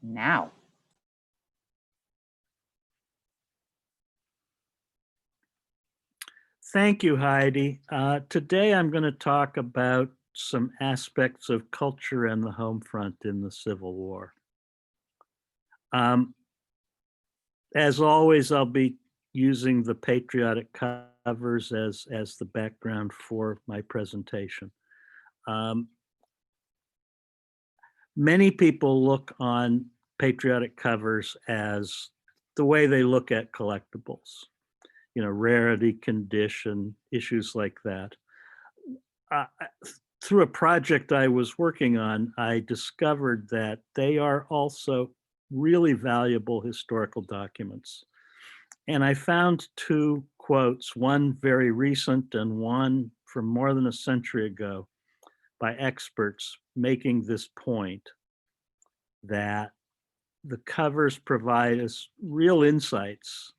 now. Thank you, Heidi. Today I'm going to talk about some aspects of culture and the home front in the Civil War. As always, I'll be using the Patriotic covers as the background for my presentation. Many people look on Patriotic covers as the way they look at collectibles, rarity, condition, issues like that. Through a project I was working on, I discovered that they are also really valuable historical documents. And I found two quotes, one very recent and one from more than a century ago, by experts making this point that the covers provide us real insights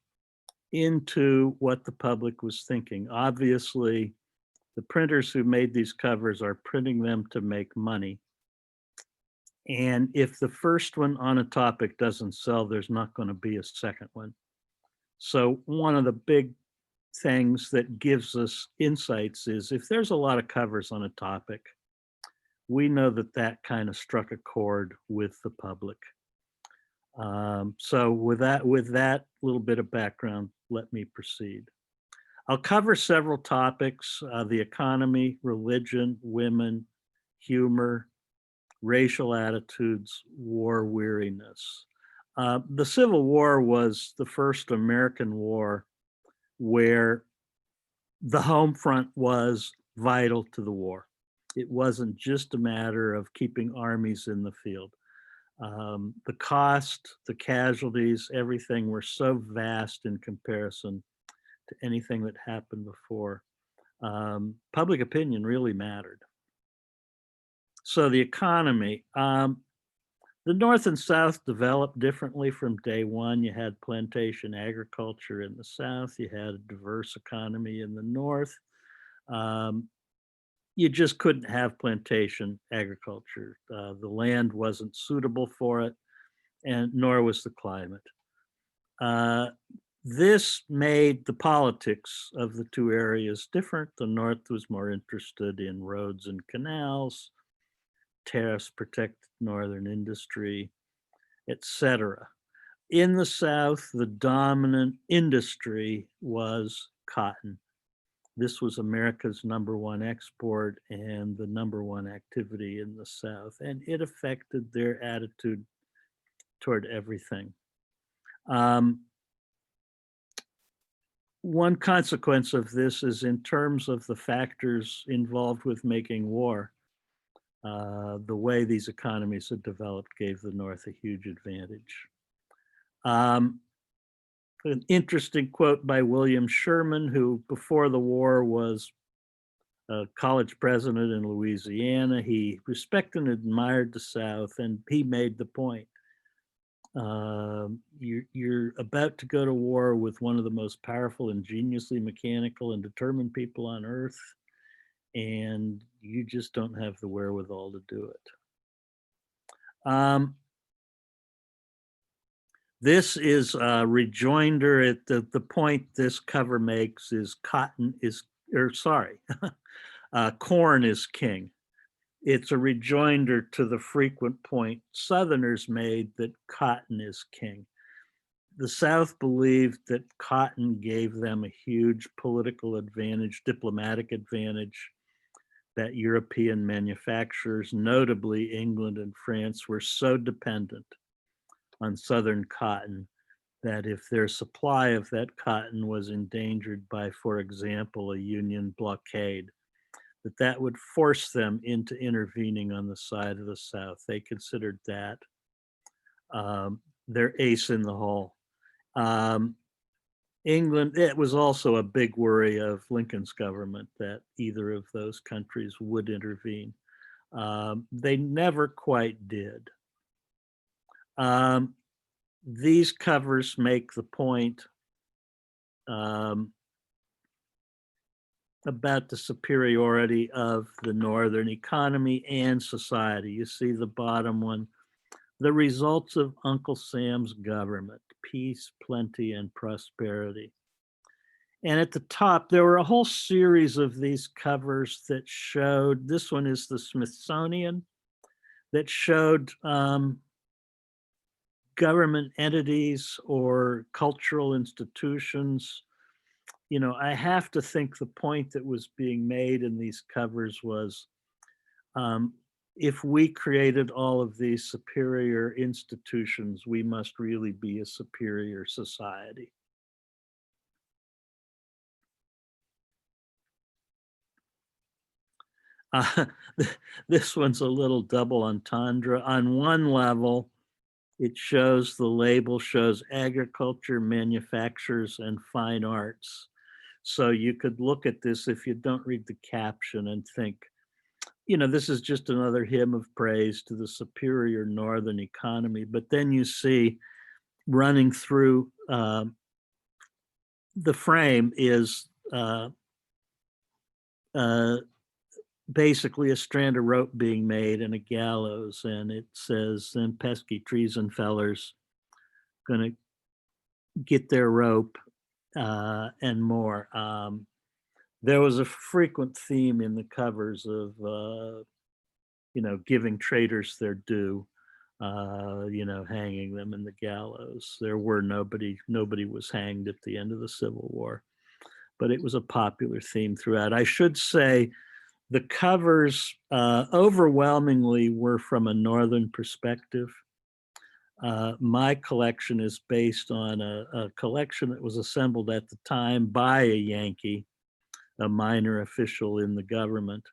into what the public was thinking. Obviously, the printers who made these covers are printing them to make money. And if the first one on a topic doesn't sell, there's not going to be a second one. So one of the big things that gives us insights is if there's a lot of covers on a topic, we know that kind of struck a chord with the public. So with that little bit of background, let me proceed. I'll cover several topics: the economy, religion, women, humor, racial attitudes, war weariness. The Civil War was the first American war where the home front was vital to the war. It wasn't just a matter of keeping armies in the field. The cost, the casualties, everything were so vast in comparison to anything that happened before. Public opinion really mattered. So the economy, the North and South developed differently from day one. You had plantation agriculture in the South. You had a diverse economy in the North. You just couldn't have plantation agriculture. The land wasn't suitable for it, and nor was the climate. This made the politics of the two areas different. The North was more interested in roads and canals, tariffs protected northern industry, etc. In the South, the dominant industry was cotton. This was America's #1 export and the #1 activity in the South, and it affected their attitude toward everything. One consequence of this is in terms of the factors involved with making war. The way these economies had developed gave the North a huge advantage. An interesting quote by William Sherman, who before the war was a college president in Louisiana. He respected and admired the South, and he made the point. You're about to go to war with one of the most powerful, ingeniously mechanical, and determined people on earth, and you just don't have the wherewithal to do it. This is a rejoinder at the point this cover makes is corn is king. It's a rejoinder to the frequent point Southerners made that cotton is king. The South believed that cotton gave them a huge political advantage, diplomatic advantage, that European manufacturers, notably England and France, were so dependent on Southern cotton that if their supply of that cotton was endangered by, for example, a Union blockade, that would force them into intervening on the side of the South. They considered that their ace in the hole. England, it was also a big worry of Lincoln's government that either of those countries would intervene. They never quite did. These covers make the point about the superiority of the Northern economy and society. You see the bottom one. The results of Uncle Sam's government, peace, plenty, and prosperity. And at the top, there were a whole series of these covers that showed, this one is the Smithsonian, that showed government entities or cultural institutions. You know, I have to think the point that was being made in these covers was, if we created all of these superior institutions, we must really be a superior society. Uh, this one's a little double entendre. On one level, it shows, the label shows agriculture, manufacturers, and fine arts. So you could look at this if you don't read the caption and think, you know, this is just another hymn of praise to the superior northern economy. But then you see running through the frame is basically a strand of rope being made and a gallows, and it says, "Them pesky treason fellers gonna get their rope," and more. There was a frequent theme in the covers of, you know, giving traitors their due, you know, hanging them in the gallows. There were nobody was hanged at the end of the Civil War, but it was a popular theme throughout. I should say the covers overwhelmingly were from a northern perspective. My collection is based on a collection that was assembled at the time by a Yankee, a minor official in the government.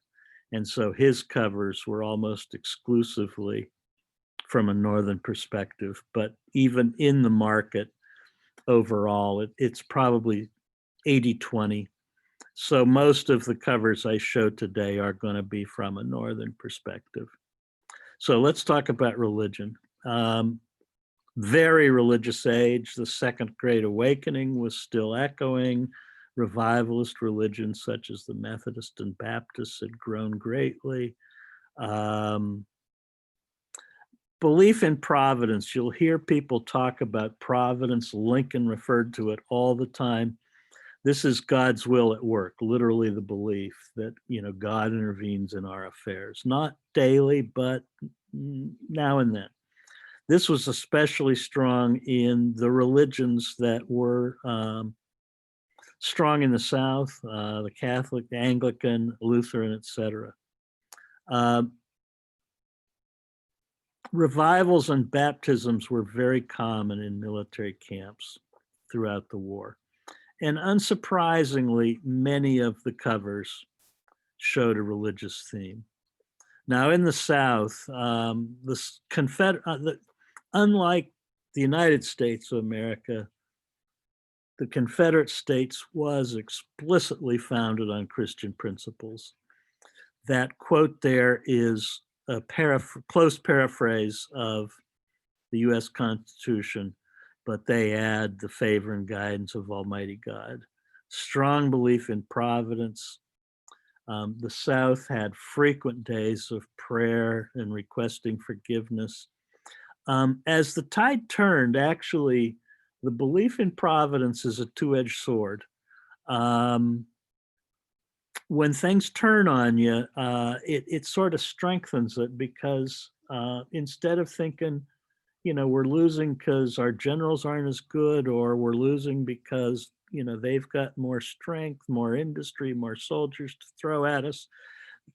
And so his covers were almost exclusively from a northern perspective. But even in the market overall, it's probably 80-20. So most of the covers I show today are going to be from a northern perspective. So let's talk about religion. Very religious age. The Second Great Awakening was still echoing. Revivalist religions such as the Methodist and Baptists had grown greatly. Belief in providence. You'll hear people talk about providence. Lincoln referred to it all the time. This is God's will at work, literally the belief that, you know, God intervenes in our affairs, not daily, but now and then. This was especially strong in the religions that were strong in the South, the Catholic, the Anglican, Lutheran, etc. Revivals and baptisms were very common in military camps throughout the war. And unsurprisingly, many of the covers showed a religious theme. Now, in the South, unlike the United States of America, the Confederate States was explicitly founded on Christian principles. That quote there is a close paraphrase of the US Constitution, but they add the favor and guidance of Almighty God. Strong belief in providence. The South had frequent days of prayer and requesting forgiveness. As the tide turned, actually, the belief in providence is a two-edged sword. When things turn on you, it sort of strengthens it, because instead of thinking, you know, we're losing because our generals aren't as good, or we're losing because, you know, they've got more strength, more industry, more soldiers to throw at us,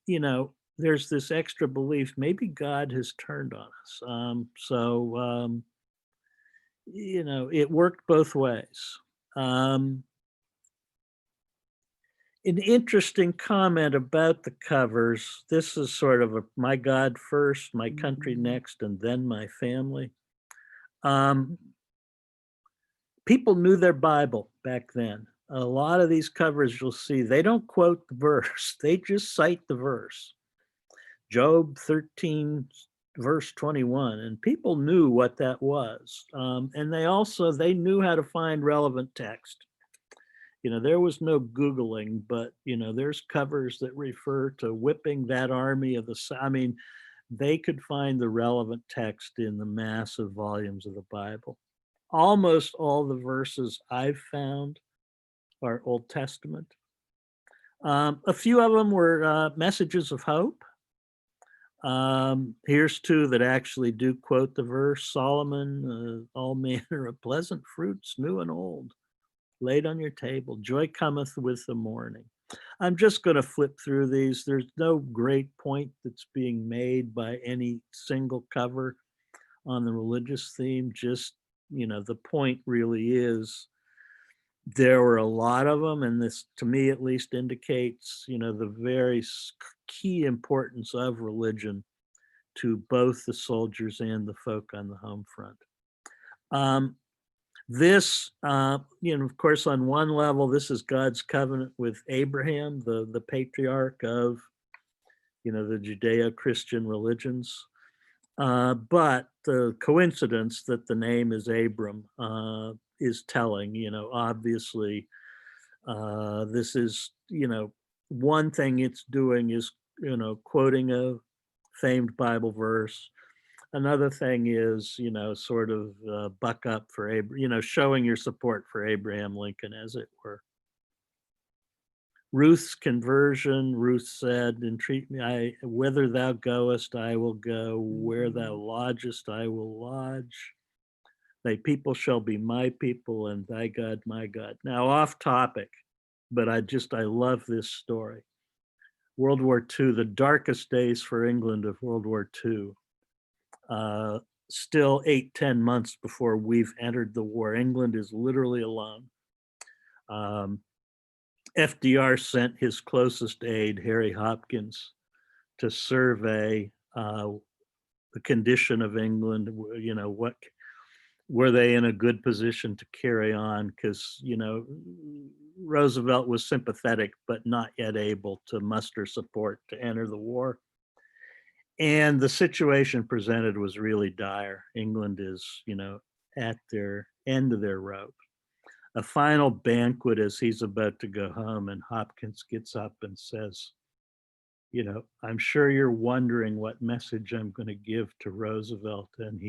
you know, there's this extra belief, maybe God has turned on us. You know, it worked both ways. An interesting comment about the covers. This is sort of my God first, my country next, and then my family. People knew their Bible back then. A lot of these covers you'll see, they don't quote the verse, they just cite the verse. Job 13, verse 21, and people knew what that was. And they knew how to find relevant text. You know, there was no Googling, but, you know, there's covers that refer to whipping that army of the, I mean, they could find the relevant text in the massive volumes of the Bible. Almost all the verses I've found are Old Testament. A few of them were messages of hope. Here's two that actually do quote the verse: Solomon, all manner of pleasant fruits, new and old, laid on your table. Joy cometh with the morning. I'm just going to flip through these. There's no great point that's being made by any single cover on the religious theme. Just, the point really is there were a lot of them, and this, to me at least, indicates, the very key importance of religion to both the soldiers and the folk on the home front. This, of course, on one level, this is God's covenant with Abraham, the patriarch of, the Judeo-Christian religions. But the coincidence that the name is Abram is telling. Obviously, this is, one thing it's doing is, quoting a famed Bible verse. Another thing is, sort of buck up for Abraham, showing your support for Abraham Lincoln, as it were. Ruth's conversion. Ruth said, "Entreat me, whither thou goest, I will go. Where thou lodgest, I will lodge. Thy people shall be my people, and thy God my God." Now, off topic, but I love this story. World War II, the darkest days for England of World War II. Still 8-10 months before we've entered the war. England is literally alone. FDR sent his closest aide, Harry Hopkins, to survey the condition of England. What were they in a good position to carry on? Because Roosevelt was sympathetic, but not yet able to muster support to enter the war. And the situation presented was really dire. England is, at their end of their rope. A final banquet as he's about to go home, and Hopkins gets up and says, "I'm sure you're wondering what message I'm going to give to Roosevelt." And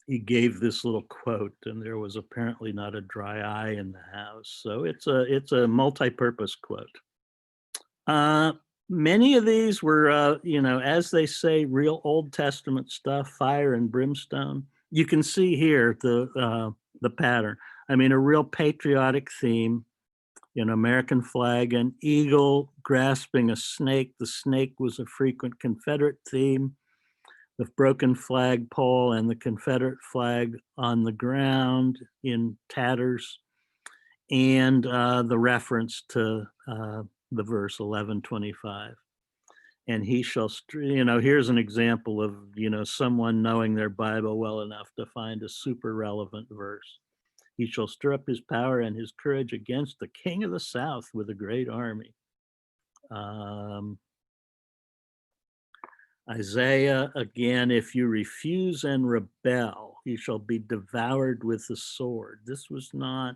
he gave this little quote, and there was apparently not a dry eye in the house. So it's a multi-purpose quote. Many of these were, as they say, real Old Testament stuff, fire and brimstone. You can see here the pattern. I mean, a real patriotic theme, American flag, an eagle grasping a snake. The snake was a frequent Confederate theme. The broken flagpole and the Confederate flag on the ground in tatters, and the reference to the verse 11:25. And he shall, here's an example of, someone knowing their Bible well enough to find a super relevant verse. He shall stir up his power and his courage against the king of the south with a great army. Isaiah, again, if you refuse and rebel, you shall be devoured with the sword. This was not,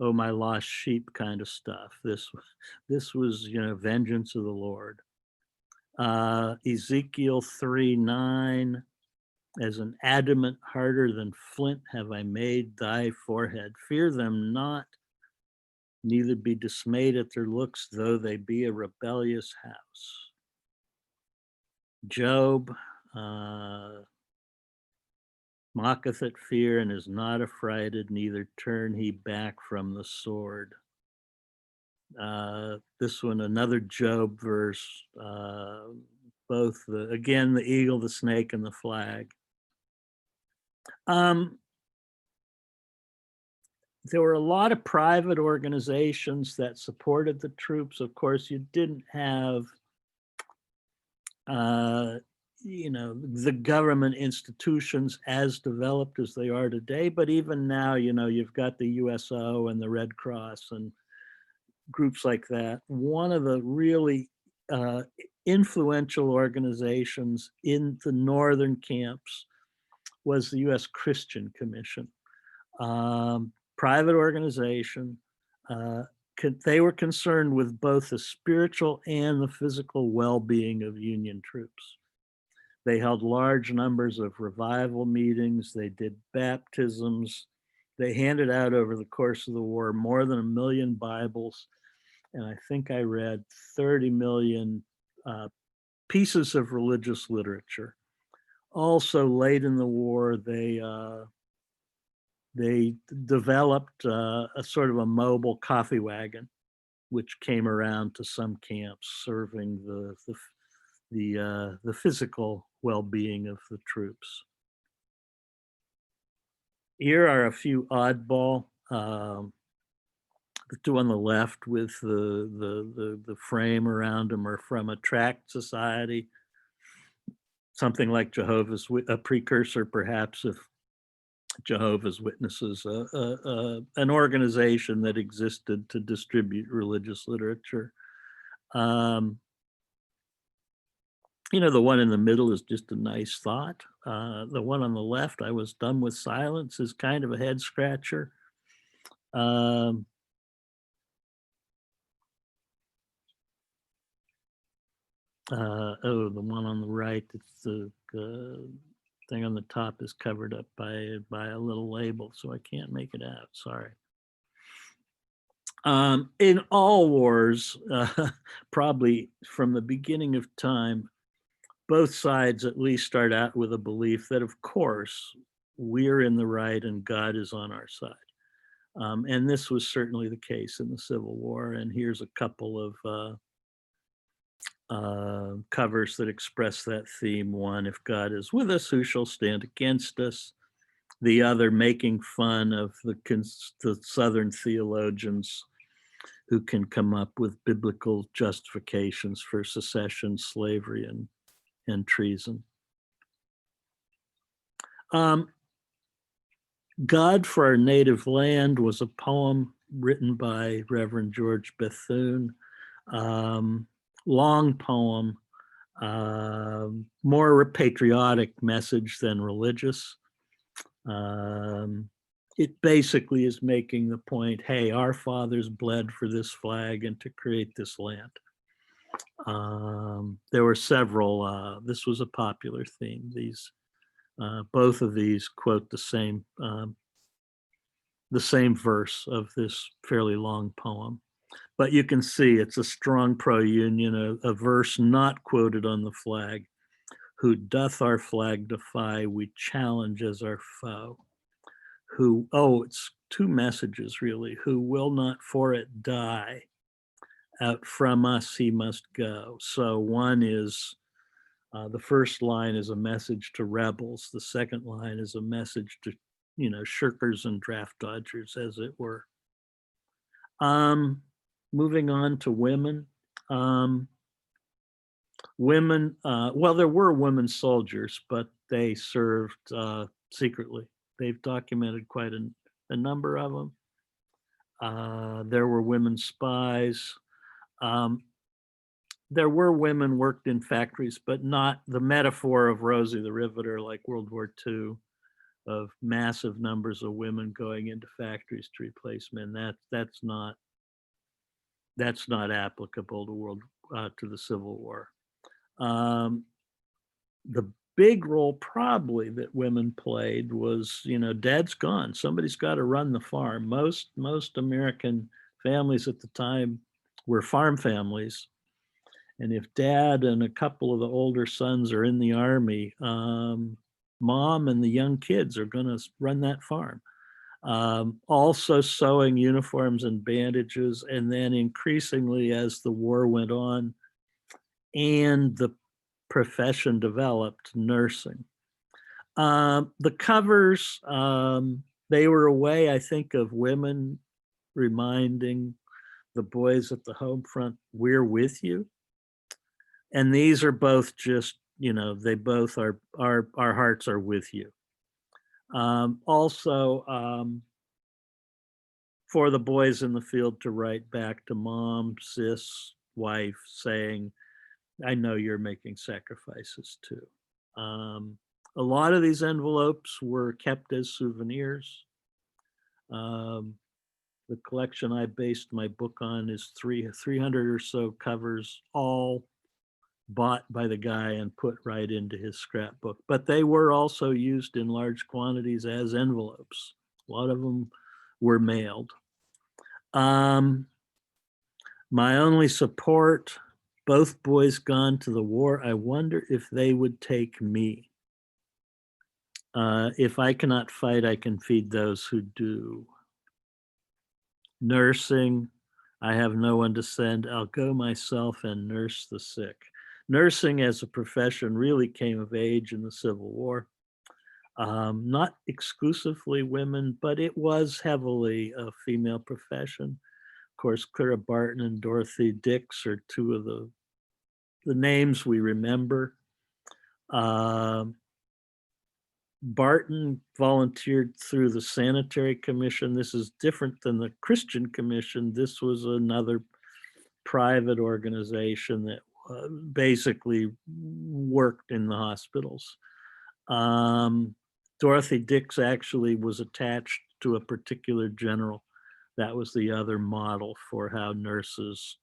oh, my lost sheep kind of stuff. This was, vengeance of the Lord. Ezekiel 3:9, as an adamant harder than flint have I made thy forehead. Fear them not, neither be dismayed at their looks, though they be a rebellious house. Job, mocketh at fear and is not affrighted, neither turn he back from the sword. This one, another Job verse, both the eagle, the snake, and the flag. There were a lot of private organizations that supported the troops. Of course, you didn't have, the government institutions as developed as they are today. But even now, you've got the USO and the Red Cross and groups like that. One of the really influential organizations in the northern camps was the U.S. Christian Commission. Private organization, they were concerned with both the spiritual and the physical well-being of Union troops. They held large numbers of revival meetings. They did baptisms. They handed out over the course of the war more than 1 million Bibles. And I think I read 30 million pieces of religious literature. Also, late in the war, they developed a sort of a mobile coffee wagon, which came around to some camps, serving the physical well-being of the troops. Here are a few oddball. The two on the left with the frame around them are from a tract society, something like Jehovah's, a precursor perhaps of Jehovah's Witnesses, an organization that existed to distribute religious literature. The one in the middle is just a nice thought. The one on the left, I was done with silence, is kind of a head scratcher. The one on the right, it's the thing on the top is covered up by a little label, so I can't make it out. Sorry. In all wars, probably from the beginning of time, both sides at least start out with a belief that, of course, we're in the right and God is on our side. And this was certainly the case in the Civil War. And here's a couple of covers that express that theme. One, if God is with us, who shall stand against us? The other, making fun of the Southern theologians who can come up with biblical justifications for secession, slavery, and treason. God for Our Native Land was a poem written by Reverend George Bethune. Long poem, more patriotic message than religious. It basically is making the point, hey, our fathers bled for this flag and to create this land. There were several, this was a popular theme. Both of these quote the same verse of this fairly long poem. But you can see it's a strong pro-union, a verse not quoted on the flag. Who doth our flag defy, we challenge as our foe. It's two messages really. Who will not for it die, out from us he must go. So one is, the first line is a message to rebels. The second line is a message to, shirkers and draft dodgers, as it were. Moving on to women. Women, there were women soldiers, but they served secretly. They've documented quite a number of them. There were women spies. There were women worked in factories, but not the metaphor of Rosie the Riveter like World War II, of massive numbers of women going into factories to replace men. That's not applicable to the Civil War. The big role probably that women played was, dad's gone. Somebody's got to run the farm. Most American families at the time were farm families. And if dad and a couple of the older sons are in the army, mom and the young kids are going to run that farm. Also sewing uniforms and bandages, and then increasingly as the war went on and the profession developed, nursing. The covers, they were a way, I think, of women reminding the boys at the home front, we're with you. And these are both just, they both are, our hearts are with you. Also, for the boys in the field to write back to mom, sis, wife, saying, I know you're making sacrifices too. A lot of these envelopes were kept as souvenirs. The collection I based my book on is 300 or so covers, all bought by the guy and put right into his scrapbook. But they were also used in large quantities as envelopes. A lot of them were mailed. My only support, both boys gone to the war. I wonder if they would take me. If I cannot fight, I can feed those who do. Nursing, I have no one to send. I'll go myself and nurse the sick. Nursing as a profession really came of age in the Civil War. Not exclusively women, but it was heavily a female profession. Of course, Clara Barton and Dorothy Dix are two of the names we remember. Barton volunteered through the Sanitary Commission. This is different than the Christian Commission. This was another private organization that basically worked in the hospitals. Dorothy Dix actually was attached to a particular general. That was the other model for how nurses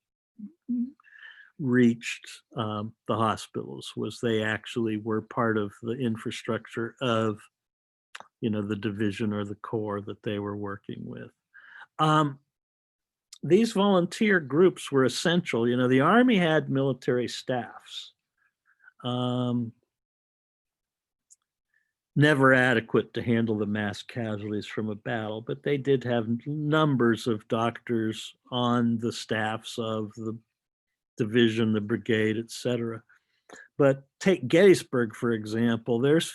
reached the hospitals, was they actually were part of the infrastructure of, the division or the corps that they were working with. These volunteer groups were essential. The Army had military staffs, never adequate to handle the mass casualties from a battle, but they did have numbers of doctors on the staffs of the division, the brigade, etc. But take Gettysburg, for example. There's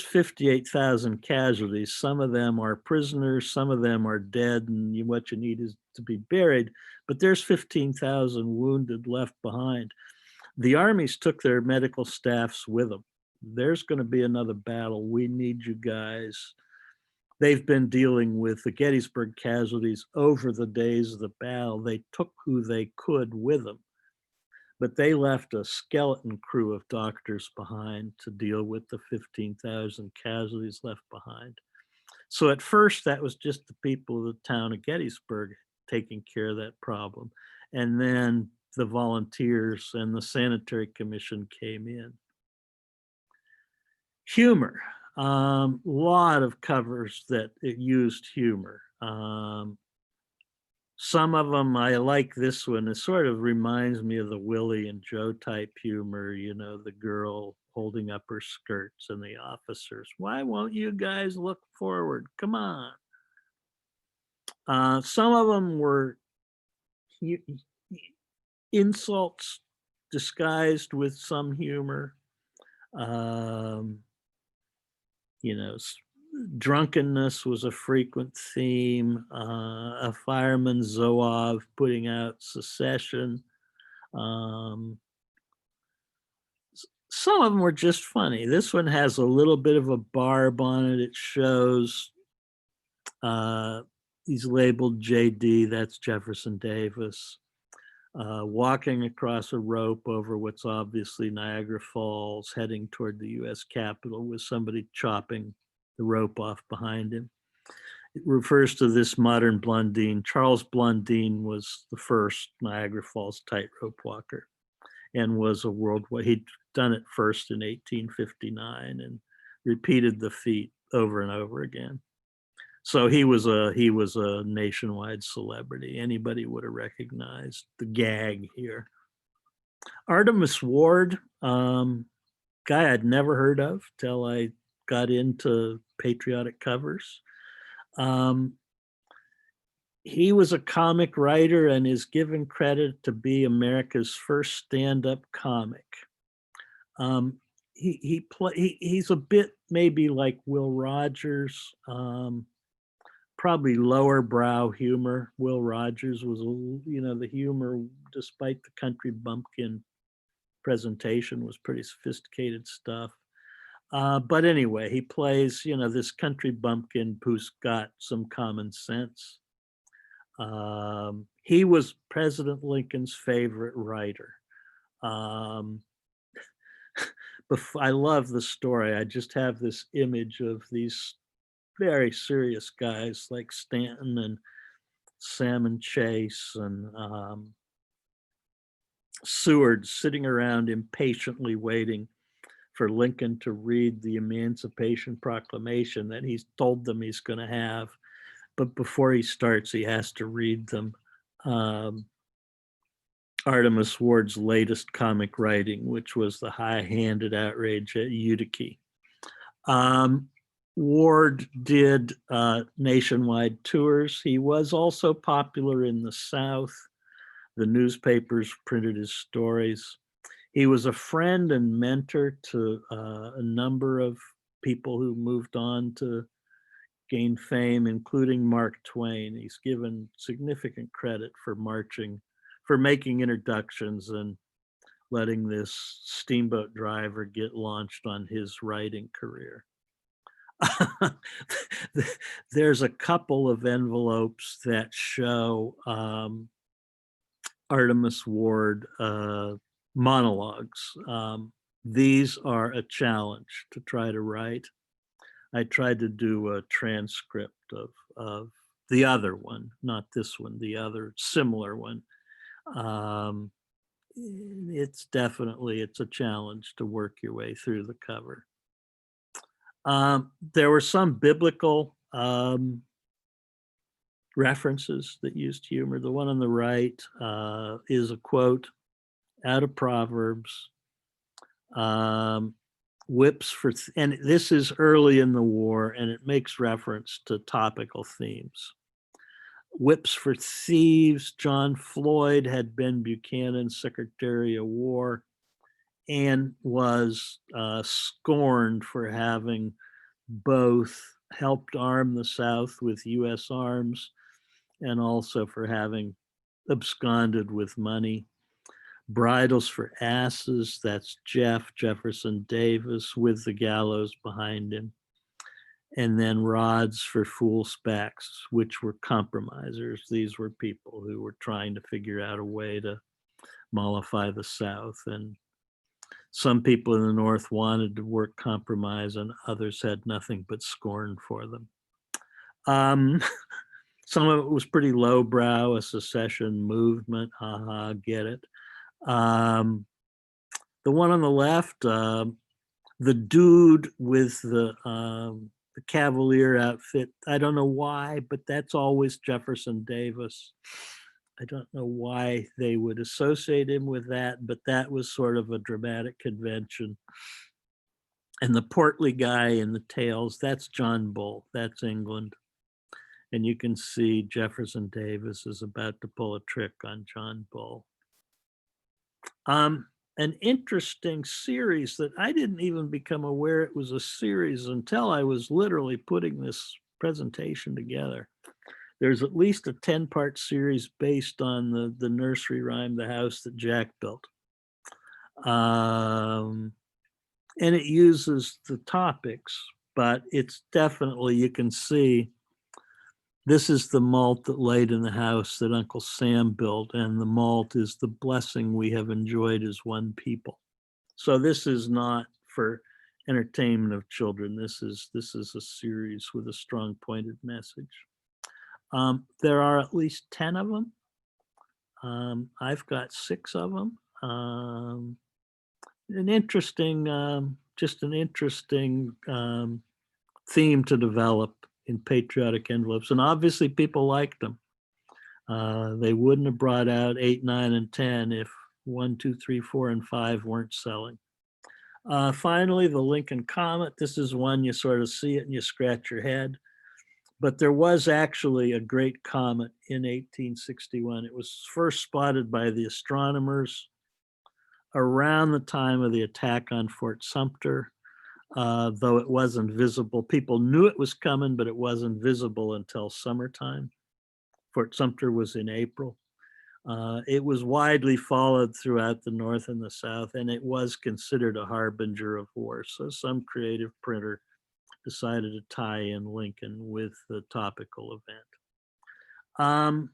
58,000 casualties. Some of them are prisoners, some of them are dead, and what you need is to be buried. But there's 15,000 wounded left behind. The armies took their medical staffs with them. There's going to be another battle. We need you guys. They've been dealing with the Gettysburg casualties over the days of the battle. They took who they could with them, but they left a skeleton crew of doctors behind to deal with the 15,000 casualties left behind. So at first, that was just the people of the town of Gettysburg taking care of that problem. And then the volunteers and the Sanitary Commission came in. Humor. Lot of covers that used humor. Some of them, I like this one. It sort of reminds me of the Willie and Joe type humor, the girl holding up her skirts and the officers. Why won't you guys look forward? Come on. Some of them were insults disguised with some humor. Drunkenness was a frequent theme. A fireman, Zoov, putting out secession. Some of them were just funny. This one has a little bit of a barb on it. It shows he's labeled JD, that's Jefferson Davis, walking across a rope over what's obviously Niagara Falls, heading toward the US Capitol with somebody chopping the rope off behind him. It refers to this modern Blondine. Charles Blondine was the first Niagara Falls tightrope walker and was a worldwide. He'd done it first in 1859 and repeated the feat over and over again. So he was a nationwide celebrity. Anybody would have recognized the gag here. Artemus Ward, guy I'd never heard of till I got into patriotic covers. He was a comic writer and is given credit to be America's first stand-up comic. He's a bit maybe like Will Rogers, probably lower brow humor. Will Rogers was, the humor, despite the country bumpkin presentation, was pretty sophisticated stuff. But anyway, he plays, this country bumpkin who's got some common sense. He was President Lincoln's favorite writer. I love the story. I just have this image of these very serious guys like Stanton and Salmon Chase and Seward sitting around impatiently waiting for Lincoln to read the Emancipation Proclamation that he's told them he's going to have. But before he starts, he has to read them. Artemus Ward's latest comic writing, which was the high-handed outrage at Utica. Ward did nationwide tours. He was also popular in the South. The newspapers printed his stories. He was a friend and mentor to a number of people who moved on to gain fame, including Mark Twain. He's given significant credit for making introductions and letting this steamboat driver get launched on his writing career. There's a couple of envelopes that show Artemus Ward monologues. These are a challenge to try to write. I tried to do a transcript of the other one, not this one, the other similar one. It's a challenge to work your way through the cover. There were some biblical references that used humor. The one on the right is a quote out of Proverbs. Whips for, and this is early in the war, and it makes reference to topical themes. Whips for thieves. John Floyd had been Buchanan's Secretary of War and was scorned for having both helped arm the South with U.S. arms and also for having absconded with money. Bridles for asses, that's Jefferson Davis with the gallows behind him. And then rods for fool's backs, which were compromisers. These were people who were trying to figure out a way to mollify the South. And some people in the North wanted to work compromise, and others had nothing but scorn for them. Some of it was pretty lowbrow, a secession movement, get it. The one on the left, the dude with the Cavalier outfit, I don't know why, but that's always Jefferson Davis. I don't know why they would associate him with that, but that was sort of a dramatic convention. And the portly guy in the tails, that's John Bull, that's England. And you can see Jefferson Davis is about to pull a trick on John Bull. An interesting series that I didn't even become aware it was a series until I was literally putting this presentation together. There's at least a 10-part series based on the nursery rhyme, The House That Jack Built. And it uses the topics, but it's definitely, you can see, this is the malt that laid in the house that Uncle Sam built, and the malt is the blessing we have enjoyed as one people. So this is not for entertainment of children. This is a series with a strong pointed message. There are at least 10 of them. I've got 6 of them. Just an interesting theme to develop in patriotic envelopes. And obviously people liked them. They wouldn't have brought out 8, 9, and 10 if 1, 2, 3, 4, and 5 weren't selling. Finally, the Lincoln Comet. This is one you sort of see it and you scratch your head. But there was actually a great comet in 1861. It was first spotted by the astronomers around the time of the attack on Fort Sumter. Though it wasn't visible. People knew it was coming, but it wasn't visible until summertime. Fort Sumter was in April. It was widely followed throughout the North and the South, and it was considered a harbinger of war. So some creative printer decided to tie in Lincoln with the topical event.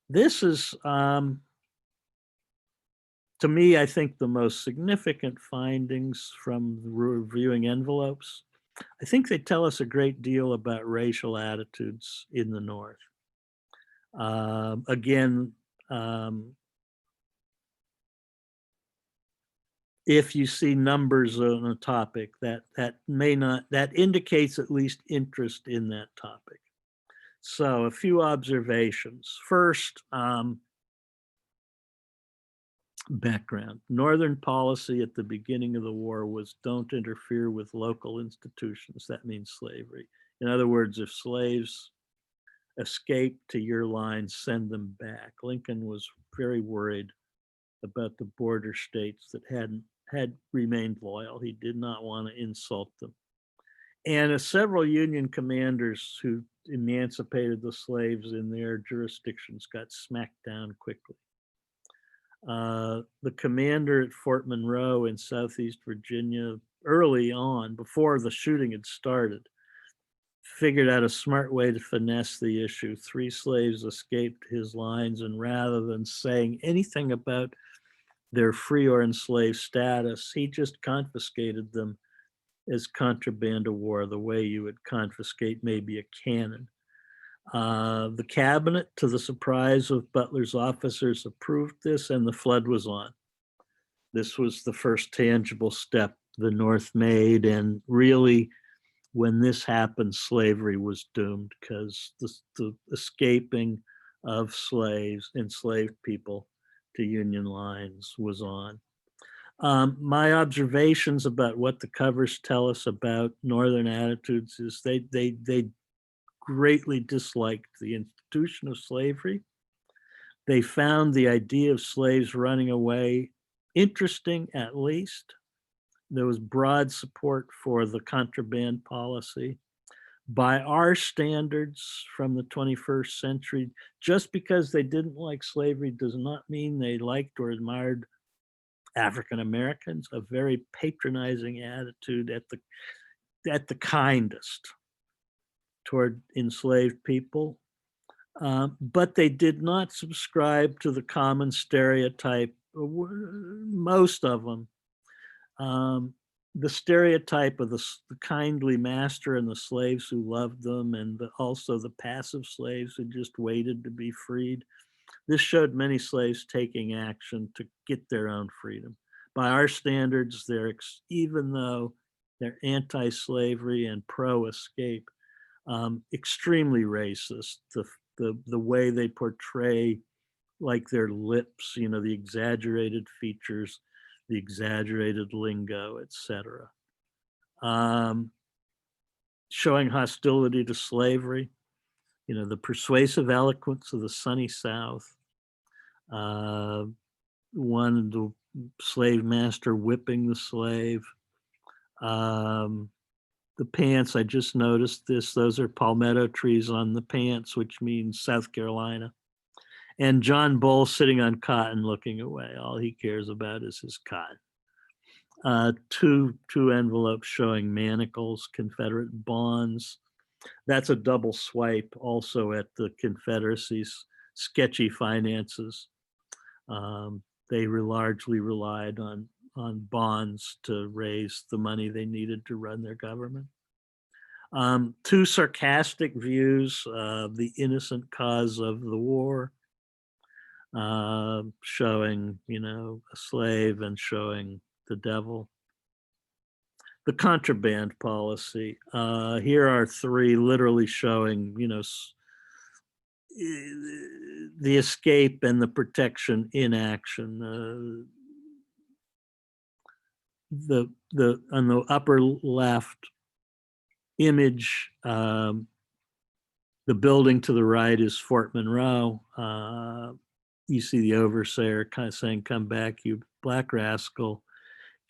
This is, to me, I think the most significant findings from reviewing envelopes. I think they tell us a great deal about racial attitudes in the North. Again, if you see numbers on a topic, that indicates at least interest in that topic. So a few observations. First, background. Northern policy at the beginning of the war was don't interfere with local institutions. That means slavery. In other words, if slaves escape to your lines, send them back. Lincoln was very worried about the border states that had remained loyal. He did not want to insult them. And several Union commanders who emancipated the slaves in their jurisdictions got smacked down quickly. The commander at Fort Monroe in Southeast Virginia, early on, before the shooting had started, figured out a smart way to finesse the issue. 3 slaves escaped his lines, and rather than saying anything about their free or enslaved status, he just confiscated them as contraband of war, the way you would confiscate maybe a cannon. The cabinet, to the surprise of Butler's officers, approved this, and the flood was on. This was the first tangible step the North made, and really, when this happened, slavery was doomed, because the escaping of slaves, enslaved people, to Union lines was on. My observations about what the covers tell us about Northern attitudes is they greatly disliked the institution of slavery. They found the idea of slaves running away interesting, at least. There was broad support for the contraband policy. By our standards from the 21st century, just because they didn't like slavery does not mean they liked or admired African Americans. A very patronizing attitude at the kindest toward enslaved people. But they did not subscribe to the common stereotype, most of them. The stereotype of the kindly master and the slaves who loved them, and also the passive slaves who just waited to be freed. This showed many slaves taking action to get their own freedom. By our standards, even though they're anti-slavery and pro-escape, extremely racist. The way they portray, like their lips, the exaggerated features, the exaggerated lingo, etc. Showing hostility to slavery, the persuasive eloquence of the sunny South. One, the slave master whipping the slave. The pants, I just noticed this, those are palmetto trees on the pants, which means South Carolina. And John Bull sitting on cotton looking away. All he cares about is his cotton. Two envelopes showing manacles, Confederate bonds. That's a double swipe also at the Confederacy's sketchy finances. They largely relied on bonds to raise the money they needed to run their government. 2 sarcastic views of the innocent cause of the war, showing, a slave and showing the devil. The contraband policy. Here are 3 literally showing, the escape and the protection in action. The on the upper left image, the building to the right is Fort Monroe. You see the overseer kind of saying, "Come back, you black rascal.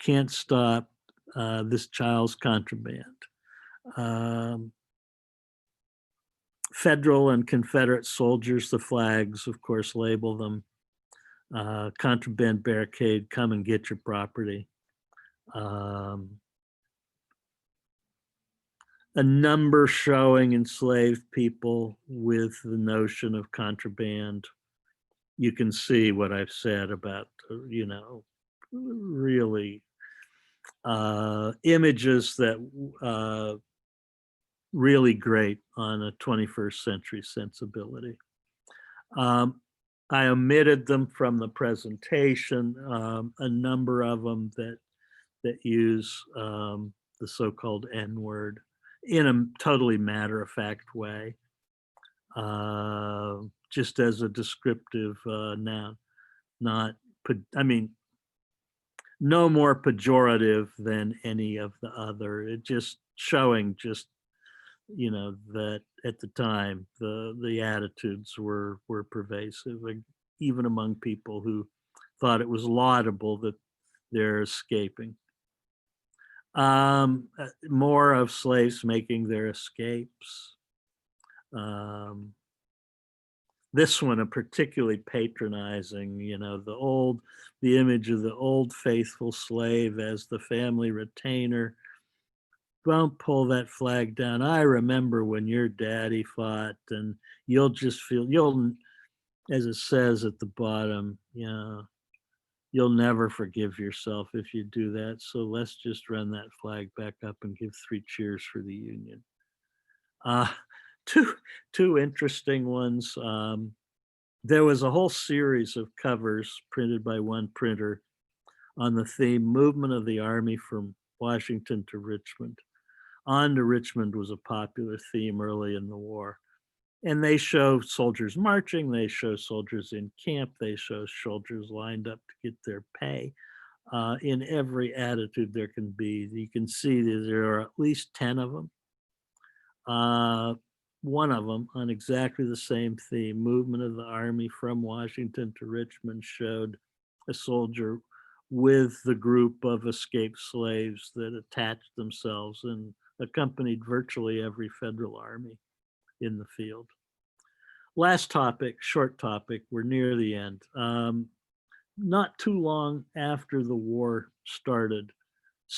Can't stop this child's contraband." Federal and Confederate soldiers, the flags, of course, label them. Contraband barricade, come and get your property. A number showing enslaved people with the notion of contraband. You can see what I've said about, really images that really great on a 21st century sensibility. I omitted them from the presentation, a number of them that use the so-called N-word in a totally matter-of-fact way, just as a descriptive noun, not, I mean, no more pejorative than any of the other. It just showing just, that at the time the attitudes were pervasive, like, even among people who thought it was laudable that they're escaping. More of slaves making their escapes. This one, a particularly patronizing, the image of the old faithful slave as the family retainer. Don't pull that flag down. I remember when your daddy fought, and you'll just feel, as it says at the bottom, you'll never forgive yourself if you do that. So let's just run that flag back up and give 3 cheers for the Union. Two interesting ones. There was a whole series of covers printed by one printer on the theme movement of the Army from Washington to Richmond. On to Richmond was a popular theme early in the war. And they show soldiers marching, they show soldiers in camp, they show soldiers lined up to get their pay. In every attitude there can be. You can see that there are at least 10 of them. One of them on exactly the same theme, movement of the Army from Washington to Richmond, showed a soldier with the group of escaped slaves that attached themselves and accompanied virtually every federal army in the field. Last topic, short topic, we're near the end. Not too long after the war started,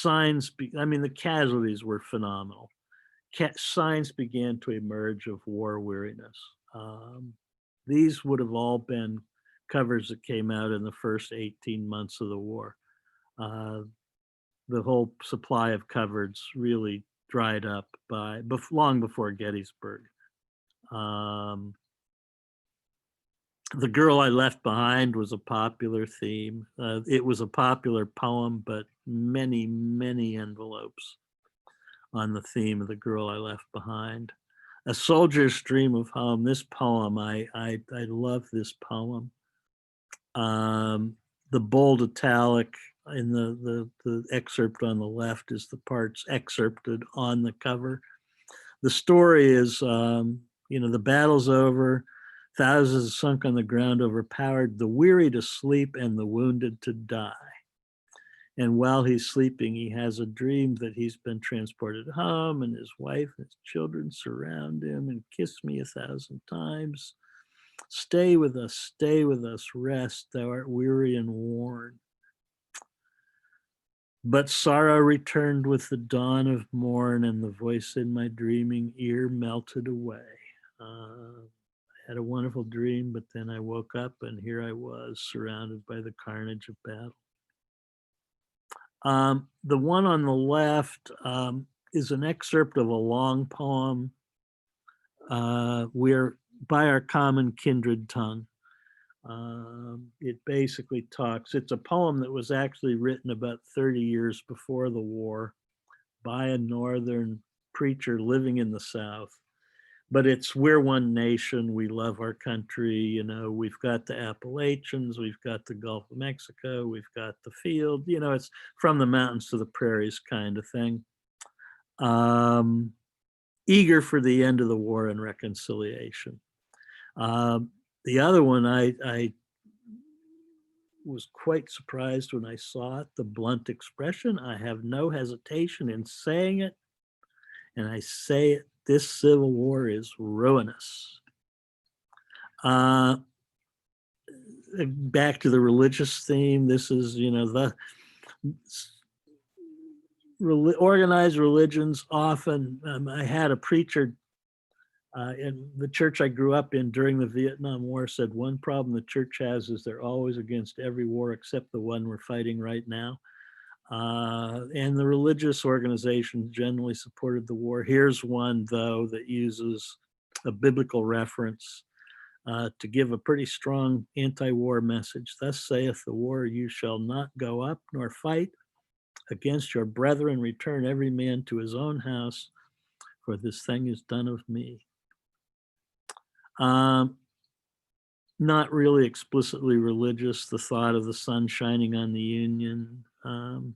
the casualties were phenomenal. Signs began to emerge of war weariness. These would have all been covers that came out in the first 18 months of the war. The whole supply of covers really dried up long before Gettysburg. The Girl I Left Behind was a popular theme. It was a popular poem, but many, many envelopes on the theme of The Girl I Left Behind. A Soldier's Dream of Home. This poem, I love this poem. The bold italic in the excerpt on the left is the parts excerpted on the cover. The story is, the battle's over, thousands sunk on the ground, overpowered, the weary to sleep and the wounded to die. And while he's sleeping, he has a dream that he's been transported home and his wife and his children surround him and kiss me 1,000 times. Stay with us, rest, thou art weary and worn. But sorrow returned with the dawn of morn, and the voice in my dreaming ear melted away. I had a wonderful dream, but then I woke up and here I was surrounded by the carnage of battle. The one on the left is an excerpt of a long poem, We're by Our Common Kindred Tongue. It basically it's a poem that was actually written about 30 years before the war by a Northern preacher living in the South. But it's, we're one nation, we love our country, we've got the Appalachians, we've got the Gulf of Mexico, we've got the field, it's from the mountains to the prairies kind of thing. Eager for the end of the war and reconciliation. The other one, I was quite surprised when I saw it, the blunt expression. I have no hesitation in saying it, and I say it, this Civil War is ruinous. Back to the religious theme, this is, the organized religions often, I had a preacher in the church I grew up in during the Vietnam War said, one problem the church has is they're always against every war except the one we're fighting right now. And the religious organizations generally supported the war. Here's one, though, that uses a biblical reference to give a pretty strong anti-war message. Thus saith the war, you shall not go up nor fight against your brethren. Return every man to his own house, for this thing is done of me. Not really explicitly religious, the thought of the sun shining on the Union. The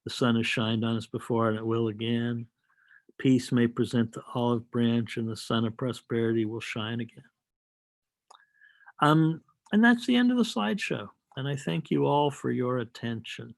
sun has shined on us before and it will again. Peace may present the olive branch and the sun of prosperity will shine again. And that's the end of the slideshow. And I thank you all for your attention.